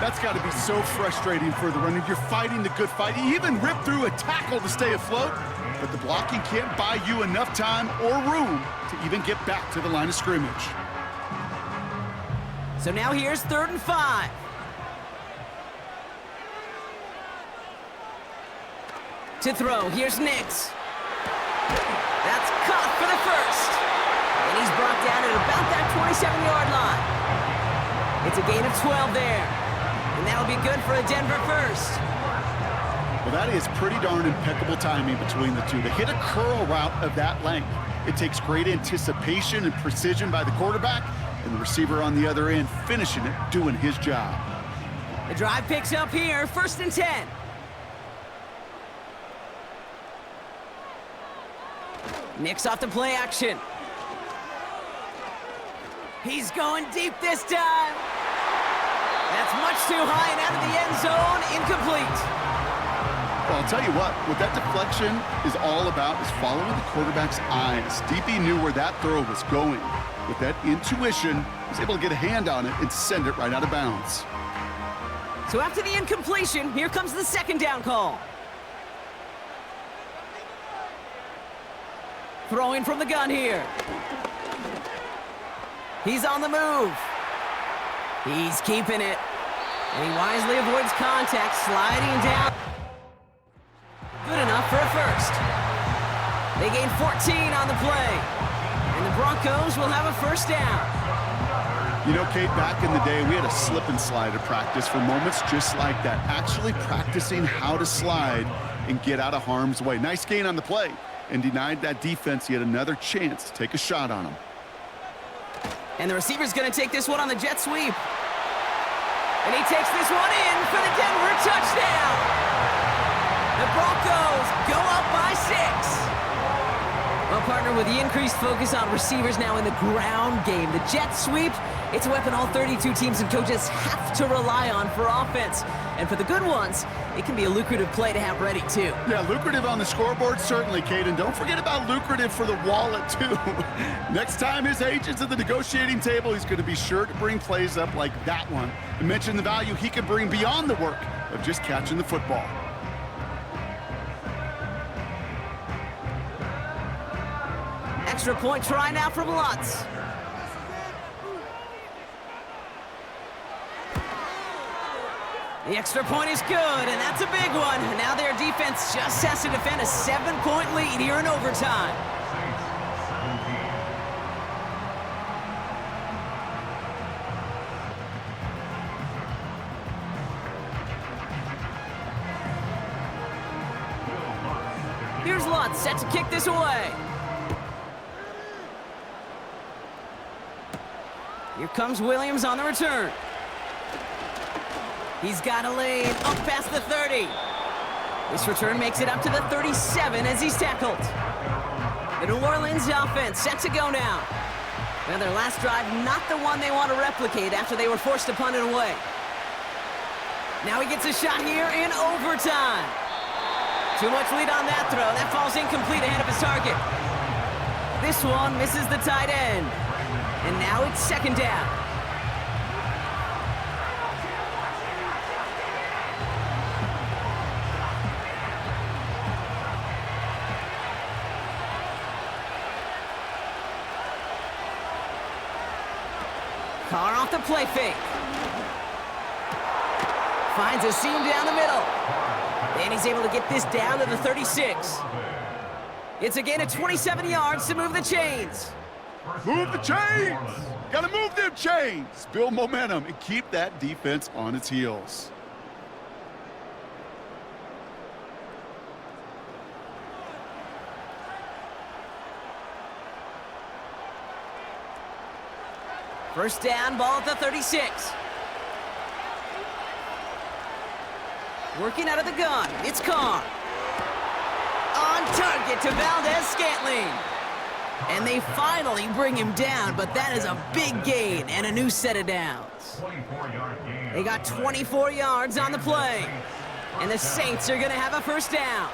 That's got to be so frustrating for the runner. You're fighting the good fight. You even rip through a tackle to stay afloat, but the blocking can't buy you enough time or room to even get back to the line of scrimmage. So now here's 3rd and 5. To throw, here's Nix. That's caught for the first. And he's brought down at about that 27-yard line. It's a gain of 12 there. And that'll be good for a Denver first. Well, that is pretty darn impeccable timing between the two. They hit a curl route of that length. It takes great anticipation and precision by the quarterback, and the receiver on the other end finishing it, doing his job. The drive picks up here, 1st and 10. Nix off the play action. He's going deep this time. That's much too high and out of the end zone, incomplete. Well, I'll tell you what that deflection is all about is following the quarterback's eyes. DB knew where that throw was going. With that intuition, he was able to get a hand on it and send it right out of bounds. So after the incompletion, here comes the 2nd down call. Throwing from the gun here. He's on the move. He's keeping it. And he wisely avoids contact, sliding down. Good enough for a first. They gain 14 on the play. And the Broncos will have a first down. You know, Kate, back in the day, we had a slip and slide at practice for moments just like that. Actually practicing how to slide and get out of harm's way. Nice gain on the play. And denied that defense yet another chance to take a shot on him. And the receiver's going to take this one on the jet sweep. And he takes this one in for the Denver touchdown. The Broncos go up by 6. Well, partner, with the increased focus on receivers now in the ground game, the jet sweep, it's a weapon all 32 teams and coaches have to rely on for offense. And for the good ones, it can be a lucrative play to have ready, too. Yeah, lucrative on the scoreboard, certainly, Kate. And don't forget about lucrative for the wallet, too. Next time his agent's at the negotiating table, he's going to be sure to bring plays up like that one and mention the value he can bring beyond the work of just catching the football. Extra point try now from Lutz. The extra point is good, and that's a big one. And now their defense just has to defend a 7-point lead here in overtime. Here's Lutz set to kick this away. Here comes Williams on the return. He's got a lane up past the 30. This return makes it up to the 37 as he's tackled. The New Orleans offense set to go now. Well, their last drive, not the one they want to replicate after they were forced to punt it away. Now he gets a shot here in overtime. Too much lead on that throw. That falls incomplete ahead of his target. This one misses the tight end. And now it's 2nd down. Carr off the play fake. Finds a seam down the middle. And he's able to get this down to the 36. It's a gain of 27 yards to move the chains. Move the chains! Gotta move them chains! Build momentum and keep that defense on its heels. First down, ball at the 36. Working out of the gun, it's Carr. On target to Valdez-Scantling. And they finally bring him down, but that is a big gain and a new set of downs. They got 24 yards on the play. And the Saints are going to have a first down.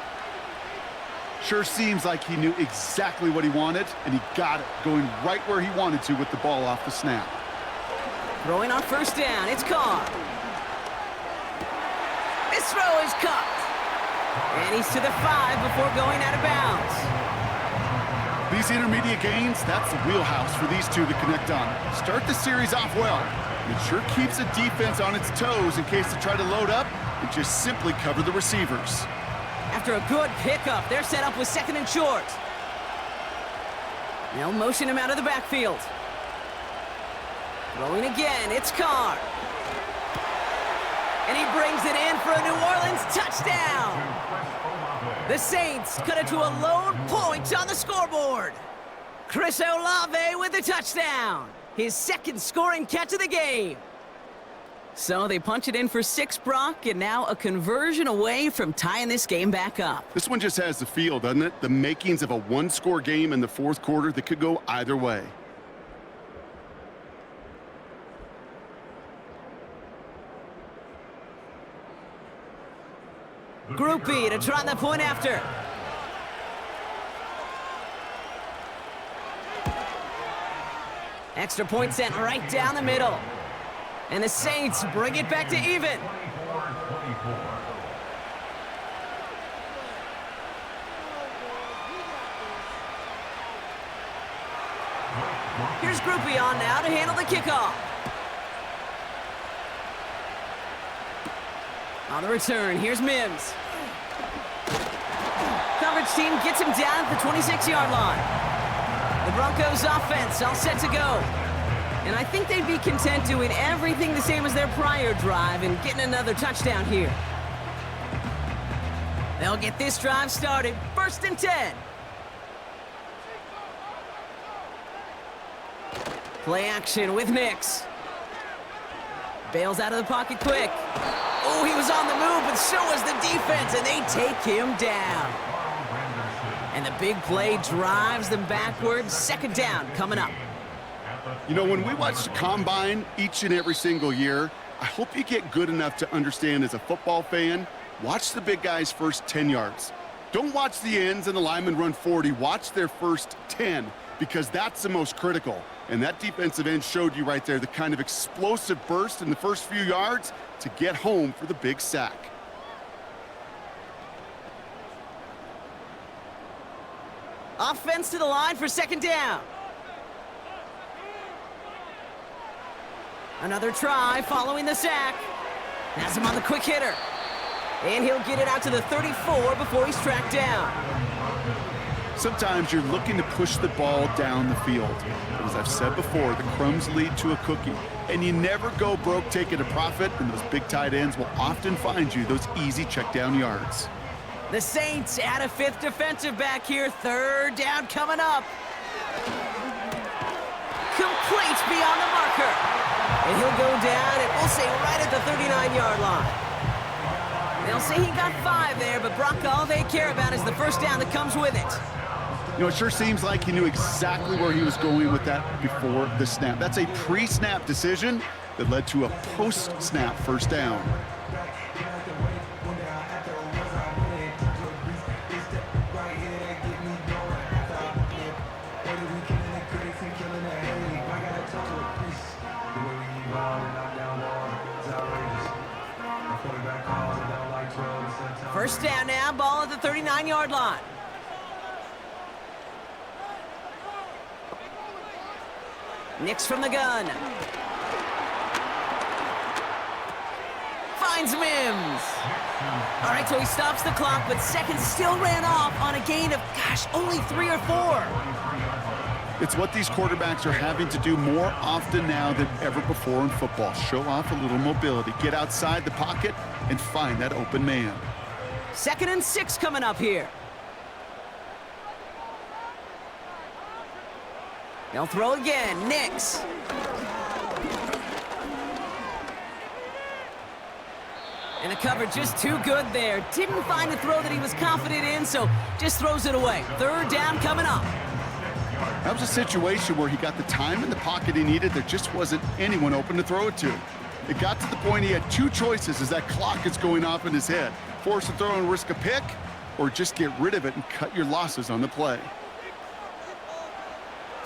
Sure seems like he knew exactly what he wanted, and he got it, going right where he wanted to with the ball off the snap. Throwing on first down, it's Carr. This throw is caught. And he's to the 5 before going out of bounds. These intermediate gains, that's the wheelhouse for these two to connect on. Start the series off well. It sure keeps the defense on its toes in case they try to load up and just simply cover the receivers. After a good pickup, they're set up with second and short. They'll motion him out of the backfield. Throwing again, it's Carr. And he brings it in for a New Orleans touchdown. The Saints cut it to a lone point on the scoreboard. Chris Olave with the touchdown. His second scoring catch of the game. So they punch it in for 6, Brock, and now a conversion away from tying this game back up. This one just has the feel, doesn't it? The makings of a one-score game in the fourth quarter that could go either way. Groupie to try the point after. Extra point sent right down the middle. And the Saints bring it back to even. Here's Groupie on now to handle the kickoff. On the return, here's Mims. Coverage team gets him down at the 26-yard line. The Broncos offense all set to go. And I think they'd be content doing everything the same as their prior drive and getting another touchdown here. They'll get this drive started. 1st and 10. Play action with Nix. Bails out of the pocket quick. Oh, he was on the move, but so was the defense, and they take him down. And the big play drives them backwards. 2nd down coming up. You know, when we watch the Combine each and every single year, I hope you get good enough to understand as a football fan, watch the big guys' first 10 yards. Don't watch the ends and the linemen run 40. Watch their first 10, because that's the most critical. And that defensive end showed you right there the kind of explosive burst in the first few yards to get home for the big sack. Offense to the line for 2nd down. Another try following the sack. Has him on the quick hitter. And he'll get it out to the 34 before he's tracked down. Sometimes you're looking to push the ball down the field. But as I've said before, the crumbs lead to a cookie. And you never go broke taking a profit, and those big tight ends will often find you those easy check down yards. The Saints add a 5th defensive back here. 3rd down coming up. Complete beyond the marker. And he'll go down, and we'll say right at the 39-yard line. They'll say he got 5 there, but Brock, all they care about is the first down that comes with it. You know, it sure seems like he knew exactly where he was going with that before the snap. That's a pre-snap decision that led to a post-snap first down. First down now, ball at the 39-yard line. Nix from the gun. Finds Mims. All right, so he stops the clock, but seconds still ran off on a gain of, only 3 or 4. It's what these quarterbacks are having to do more often now than ever before in football. Show off a little mobility, get outside the pocket, and find that open man. 2nd and 6 coming up here. They'll throw again. Nix. And the coverage just too good there. Didn't find a throw that he was confident in, so just throws it away. 3rd down coming up. That was a situation where he got the time in the pocket he needed. There just wasn't anyone open to throw it to. It got to the point he had 2 choices as that clock is going off in his head. Force a throw and risk a pick, or just get rid of it and cut your losses on the play.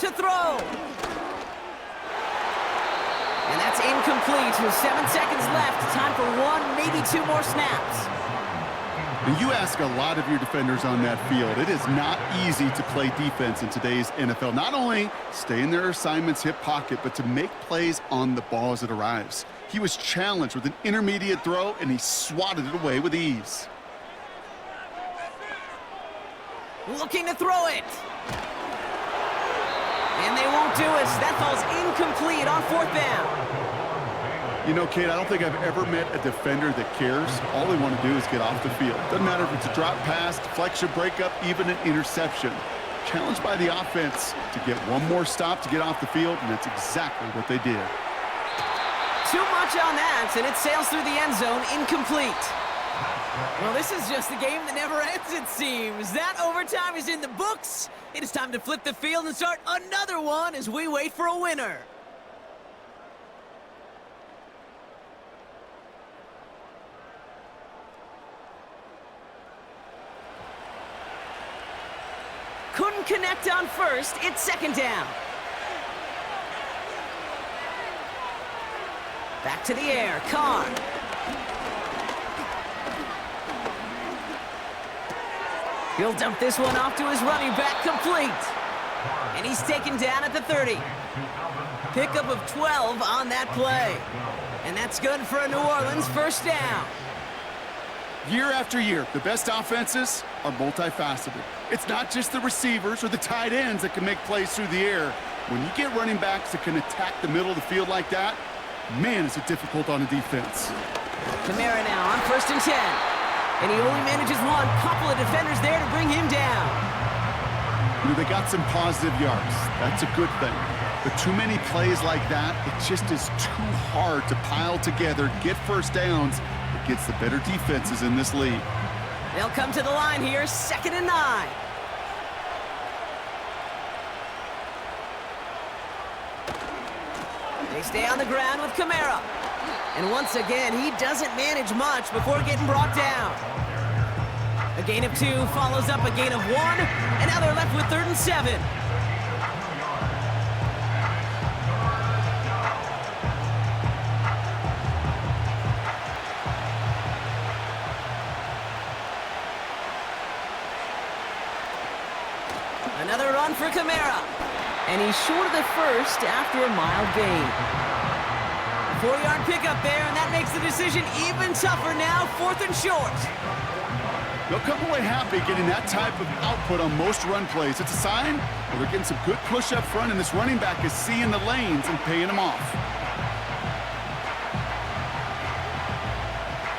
To throw. And that's incomplete. 7 seconds left. Time for 1, maybe 2 more snaps. And you ask a lot of your defenders on that field. It is not easy to play defense in today's NFL. Not only stay in their assignment's hip pocket, but to make plays on the ball as it arrives. He was challenged with an intermediate throw, and he swatted it away with ease. Looking to throw it. And they won't do it. That falls incomplete on 4th down. You know, Kate, I don't think I've ever met a defender that cares. All they want to do is get off the field. Doesn't matter if it's a drop pass, deflection, breakup, even an interception. Challenged by the offense to get one more stop to get off the field, and that's exactly what they did. Too much on that, and it sails through the end zone, incomplete. Well, this is just a game that never ends, it seems. That overtime is in the books. It is time to flip the field and start another one as we wait for a winner. Couldn't connect on first. It's 2nd down. Back to the air. Carr. He'll dump this one off to his running back, complete. And he's taken down at the 30. Pickup of 12 on that play. And that's good for a New Orleans 1st down. Year after year, the best offenses are multifaceted. It's not just the receivers or the tight ends that can make plays through the air. When you get running backs that can attack the middle of the field like that, man, is it difficult on a defense. Kamara now on 1st and 10. And he only manages one. Couple of defenders there to bring him down. You know, they got some positive yards. That's a good thing. But too many plays like that, it just is too hard to pile together, get 1st downs against the better defenses in this league. They'll come to the line here, 2nd and 9. They stay on the ground with Kamara. And once again, he doesn't manage much before getting brought down. A gain of 2 follows up a gain of 1, and now they're left with 3rd and 7. Another run for Kamara. And he's short of the 1st after a mild gain. 4-yard pickup there, and that makes the decision even tougher now, 4th and short. They'll come away happy getting that type of output on most run plays. It's a sign that they're getting some good push up front, and this running back is seeing the lanes and paying them off.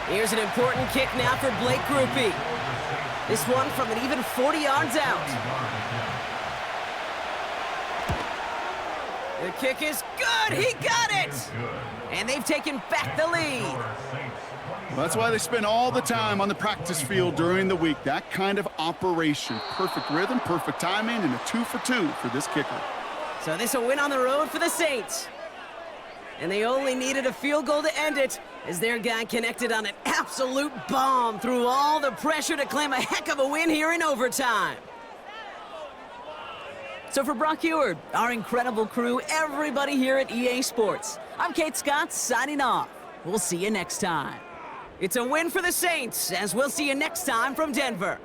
Here's an important kick now for Blake Grupe. This one from an even 40 yards out. The kick is good. He got it. And they've taken back the lead. Well, that's why they spend all the time on the practice field during the week. That kind of operation. Perfect rhythm, perfect timing, and a 2 for 2 for this kicker. So this a win on the road for the Saints. And they only needed a field goal to end it as their guy connected on an absolute bomb through all the pressure to claim a heck of a win here in overtime. So for Brock Eward, our incredible crew, everybody here at EA Sports, I'm Kate Scott signing off. We'll see you next time. It's a win for the Saints, as we'll see you next time from Denver.